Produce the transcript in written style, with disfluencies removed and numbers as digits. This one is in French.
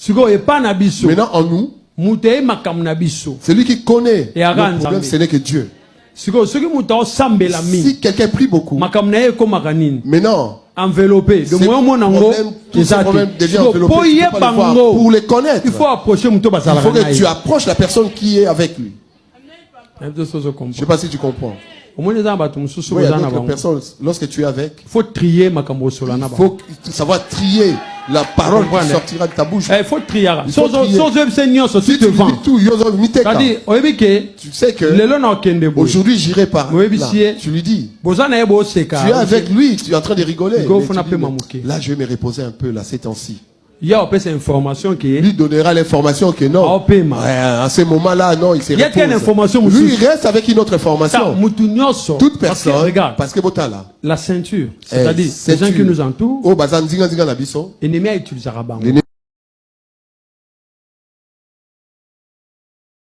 Maintenant, en nous, celui qui connaît le problème, ce n'est que Dieu. Si quelqu'un prie beaucoup, maintenant, enveloppé. Tous ces problèmes deviennent enveloppés. Pour les connaître, il faut approcher il faut que tu approches la personne qui est avec lui. Je ne sais pas si tu comprends. Oui, il y a d'autres personnes, lorsque tu es avec, il faut savoir trier la parole qui sortira de ta bouche. Il faut trier. Si tu dis tout, tu sais que aujourd'hui j'irai par là. Tu lui dis, tu es avec lui, tu es en train de rigoler. Là, je vais me reposer un peu là, ces temps-ci. Lui donnera l'information que non. À ce moment-là, non, il se repose. Lui, il reste avec une autre information. Toute personne, parce que la ceinture, c'est-à-dire les gens qui nous entourent, l'ennemi utilisera.